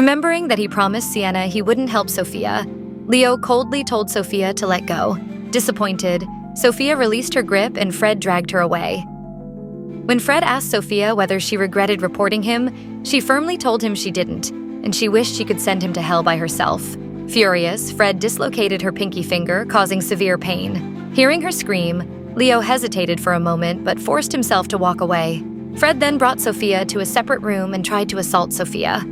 Remembering that he promised Sienna he wouldn't help Sophia, Leo coldly told Sophia to let go. Disappointed, Sophia released her grip and Fred dragged her away. When Fred asked Sophia whether she regretted reporting him, she firmly told him she didn't, and she wished she could send him to hell by herself. Furious, Fred dislocated her pinky finger, causing severe pain. Hearing her scream, Leo hesitated for a moment but forced himself to walk away. Fred then brought Sophia to a separate room and tried to assault Sophia.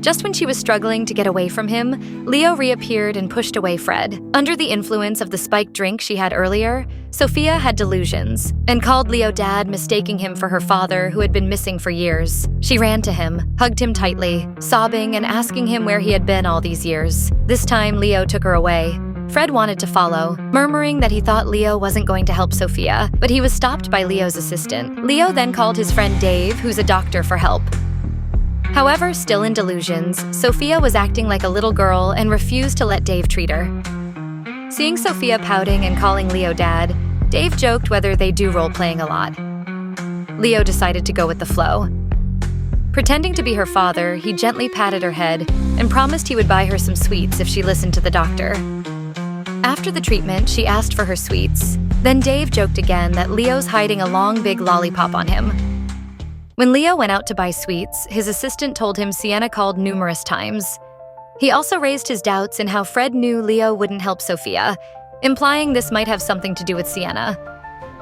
Just when she was struggling to get away from him, Leo reappeared and pushed away Fred. Under the influence of the spiked drink she had earlier, Sophia had delusions and called Leo dad, mistaking him for her father who had been missing for years. She ran to him, hugged him tightly, sobbing and asking him where he had been all these years. This time, Leo took her away. Fred wanted to follow, murmuring that he thought Leo wasn't going to help Sophia, but he was stopped by Leo's assistant. Leo then called his friend Dave, who's a doctor, for help. However, still in delusions, Sophia was acting like a little girl and refused to let Dave treat her. Seeing Sophia pouting and calling Leo dad, Dave joked whether they do role-playing a lot. Leo decided to go with the flow. Pretending to be her father, he gently patted her head and promised he would buy her some sweets if she listened to the doctor. After the treatment, she asked for her sweets. Then Dave joked again that Leo's hiding a long, big lollipop on him. When Leo went out to buy sweets, his assistant told him Sienna called numerous times. He also raised his doubts in how Fred knew Leo wouldn't help Sophia, implying this might have something to do with Sienna.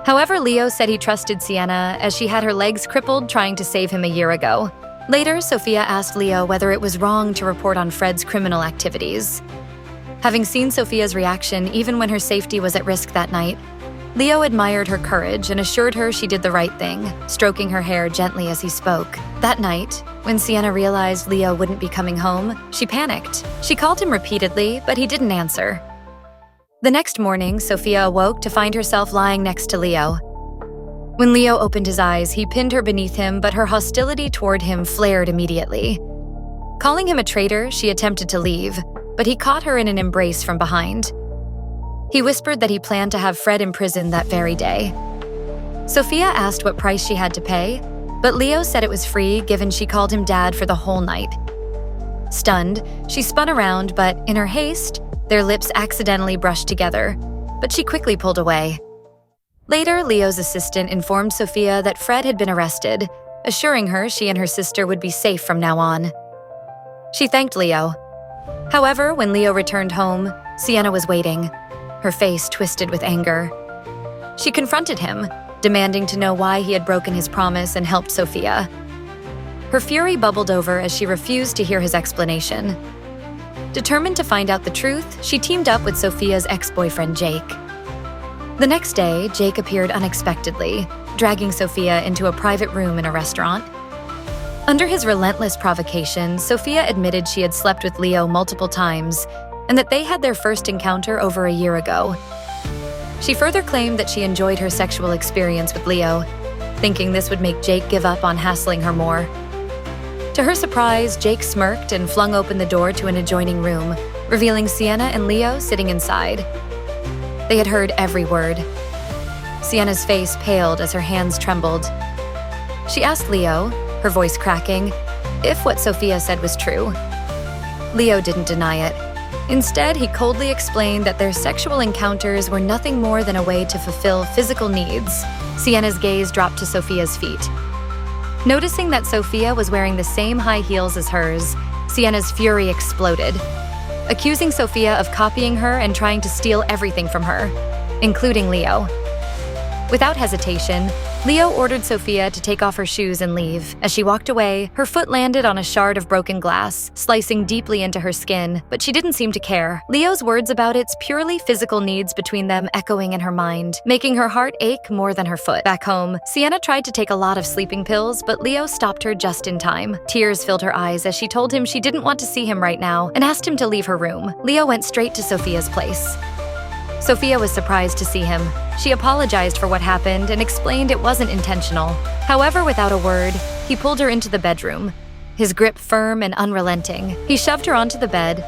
However, Leo said he trusted Sienna as she had her legs crippled trying to save him a year ago. Later, Sophia asked Leo whether it was wrong to report on Fred's criminal activities. Having seen Sophia's reaction even when her safety was at risk that night, Leo admired her courage and assured her she did the right thing, stroking her hair gently as he spoke. That night, when Sienna realized Leo wouldn't be coming home, she panicked. She called him repeatedly, but he didn't answer. The next morning, Sophia awoke to find herself lying next to Leo. When Leo opened his eyes, he pinned her beneath him, but her hostility toward him flared immediately. Calling him a traitor, she attempted to leave, but he caught her in an embrace from behind. He whispered that he planned to have Fred imprisoned that very day. Sophia asked what price she had to pay, but Leo said it was free given she called him dad for the whole night. Stunned, she spun around, but in her haste, their lips accidentally brushed together, but she quickly pulled away. Later, Leo's assistant informed Sophia that Fred had been arrested, assuring her she and her sister would be safe from now on. She thanked Leo. However, when Leo returned home, Sienna was waiting, her face twisted with anger. She confronted him, demanding to know why he had broken his promise and helped Sophia. Her fury bubbled over as she refused to hear his explanation. Determined to find out the truth, she teamed up with Sophia's ex-boyfriend, Jake. The next day, Jake appeared unexpectedly, dragging Sophia into a private room in a restaurant. Under his relentless provocation, Sophia admitted she had slept with Leo multiple times and that they had their first encounter over a year ago. She further claimed that she enjoyed her sexual experience with Leo, thinking this would make Jake give up on hassling her more. To her surprise, Jake smirked and flung open the door to an adjoining room, revealing Sienna and Leo sitting inside. They had heard every word. Sienna's face paled as her hands trembled. She asked Leo, her voice cracking, if what Sophia said was true. Leo didn't deny it. Instead, he coldly explained that their sexual encounters were nothing more than a way to fulfill physical needs. Sienna's gaze dropped to Sophia's feet. Noticing that Sophia was wearing the same high heels as hers, Sienna's fury exploded, accusing Sophia of copying her and trying to steal everything from her, including Leo. Without hesitation, Leo ordered Sophia to take off her shoes and leave. As she walked away, her foot landed on a shard of broken glass, slicing deeply into her skin, but she didn't seem to care. Leo's words about its purely physical needs between them echoing in her mind, making her heart ache more than her foot. Back home, Sienna tried to take a lot of sleeping pills, but Leo stopped her just in time. Tears filled her eyes as she told him she didn't want to see him right now and asked him to leave her room. Leo went straight to Sophia's place. Sophia was surprised to see him. She apologized for what happened and explained it wasn't intentional. However, without a word, he pulled her into the bedroom, his grip firm and unrelenting. He shoved her onto the bed,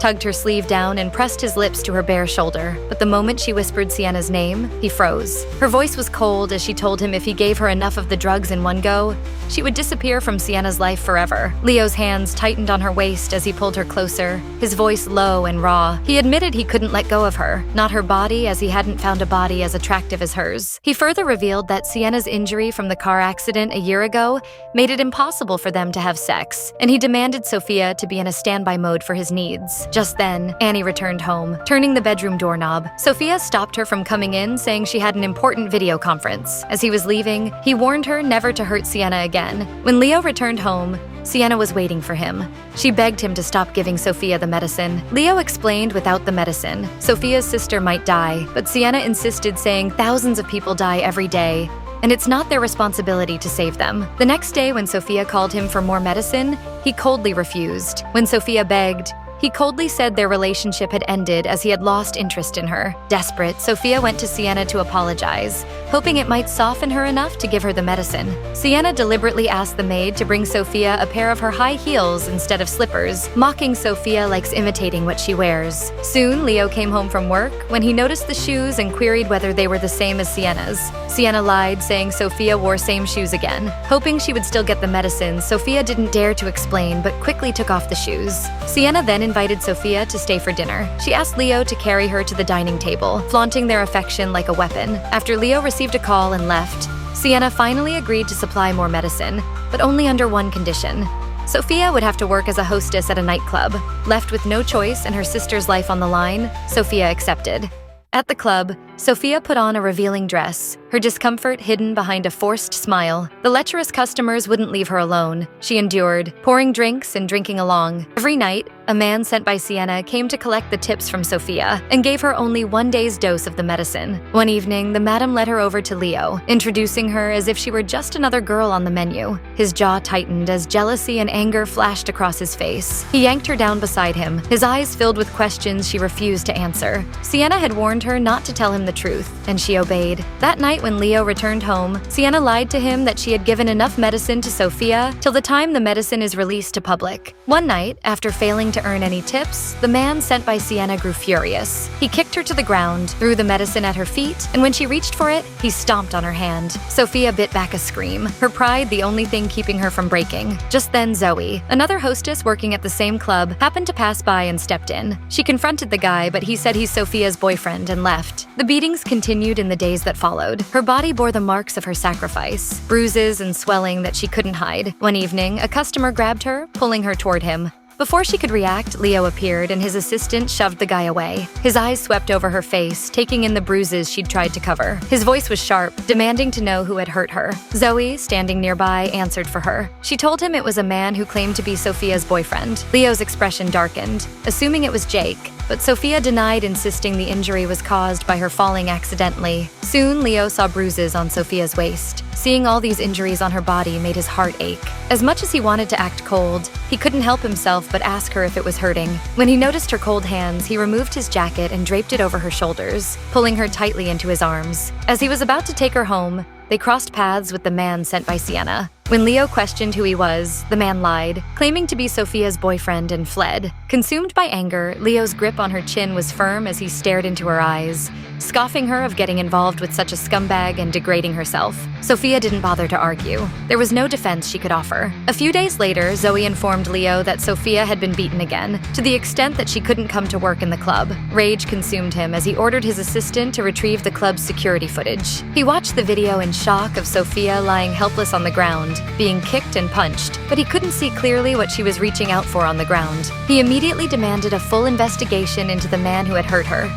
tugged her sleeve down, and pressed his lips to her bare shoulder. But the moment she whispered Sienna's name, he froze. Her voice was cold as she told him if he gave her enough of the drugs in one go, she would disappear from Sienna's life forever. Leo's hands tightened on her waist as he pulled her closer, his voice low and raw. He admitted he couldn't let go of her, not her body, as he hadn't found a body as attractive as hers. He further revealed that Sienna's injury from the car accident a year ago made it impossible for them to have sex, and he demanded Sophia to be in a standby mode for his needs. Just then, Annie returned home, turning the bedroom doorknob. Sophia stopped her from coming in, saying she had an important video conference. As he was leaving, he warned her never to hurt Sienna again. When Leo returned home, Sienna was waiting for him. She begged him to stop giving Sophia the medicine. Leo explained without the medicine, Sophia's sister might die, but Sienna insisted, saying thousands of people die every day, and it's not their responsibility to save them. The next day, when Sophia called him for more medicine, he coldly refused. When Sophia begged, he coldly said their relationship had ended as he had lost interest in her. Desperate, Sophia went to Sienna to apologize, hoping it might soften her enough to give her the medicine. Sienna deliberately asked the maid to bring Sophia a pair of her high heels instead of slippers, mocking Sophia likes imitating what she wears. Soon, Leo came home from work when he noticed the shoes and queried whether they were the same as Sienna's. Sienna lied, saying Sophia wore same shoes again. Hoping she would still get the medicine, Sophia didn't dare to explain but quickly took off the shoes. Sienna then invited Sophia to stay for dinner. She asked Leo to carry her to the dining table, flaunting their affection like a weapon. After Leo received a call and left, Sienna finally agreed to supply more medicine, but only under one condition. Sophia would have to work as a hostess at a nightclub. Left with no choice and her sister's life on the line, Sophia accepted. At the club, Sophia put on a revealing dress, her discomfort hidden behind a forced smile. The lecherous customers wouldn't leave her alone. She endured, pouring drinks and drinking along. Every night, a man sent by Sienna came to collect the tips from Sophia and gave her only one day's dose of the medicine. One evening, the madam led her over to Leo, introducing her as if she were just another girl on the menu. His jaw tightened as jealousy and anger flashed across his face. He yanked her down beside him, his eyes filled with questions she refused to answer. Sienna had warned her not to tell him the truth, and she obeyed. That night when Leo returned home, Sienna lied to him that she had given enough medicine to Sophia till the time the medicine is released to public. One night, after failing to earn any tips, the man sent by Sienna grew furious. He kicked her to the ground, threw the medicine at her feet, and when she reached for it, he stomped on her hand. Sophia bit back a scream, her pride the only thing keeping her from breaking. Just then, Zoe, another hostess working at the same club, happened to pass by and stepped in. She confronted the guy, but he said he's Sophia's boyfriend and left. The beatings continued in the days that followed. Her body bore the marks of her sacrifice, bruises and swelling that she couldn't hide. One evening, a customer grabbed her, pulling her toward him. Before she could react, Leo appeared and his assistant shoved the guy away. His eyes swept over her face, taking in the bruises she'd tried to cover. His voice was sharp, demanding to know who had hurt her. Zoe, standing nearby, answered for her. She told him it was a man who claimed to be Sophia's boyfriend. Leo's expression darkened, assuming it was Jake, but Sophia denied, insisting the injury was caused by her falling accidentally. Soon, Leo saw bruises on Sophia's waist. Seeing all these injuries on her body made his heart ache. As much as he wanted to act cold, he couldn't help himself but ask her if it was hurting. When he noticed her cold hands, he removed his jacket and draped it over her shoulders, pulling her tightly into his arms. As he was about to take her home, they crossed paths with the man sent by Sienna. When Leo questioned who he was, the man lied, claiming to be Sophia's boyfriend, and fled. Consumed by anger, Leo's grip on her chin was firm as he stared into her eyes, scoffing her of getting involved with such a scumbag and degrading herself. Sophia didn't bother to argue. There was no defense she could offer. A few days later, Zoe informed Leo that Sophia had been beaten again, to the extent that she couldn't come to work in the club. Rage consumed him as he ordered his assistant to retrieve the club's security footage. He watched the video in shock of Sophia lying helpless on the ground, being kicked and punched, but he couldn't see clearly what she was reaching out for on the ground. He immediately demanded a full investigation into the man who had hurt her.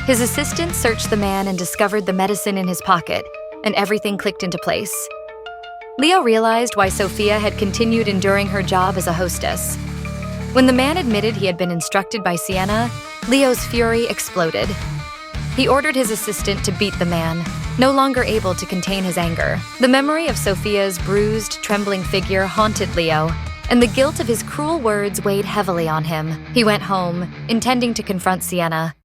His assistant searched the man and discovered the medicine in his pocket, and everything clicked into place. Leo realized why Sophia had continued enduring her job as a hostess. When the man admitted he had been instructed by Sienna, Leo's fury exploded. He ordered his assistant to beat the man, no longer able to contain his anger. The memory of Sophia's bruised, trembling figure haunted Leo, and the guilt of his cruel words weighed heavily on him. He went home, intending to confront Sienna.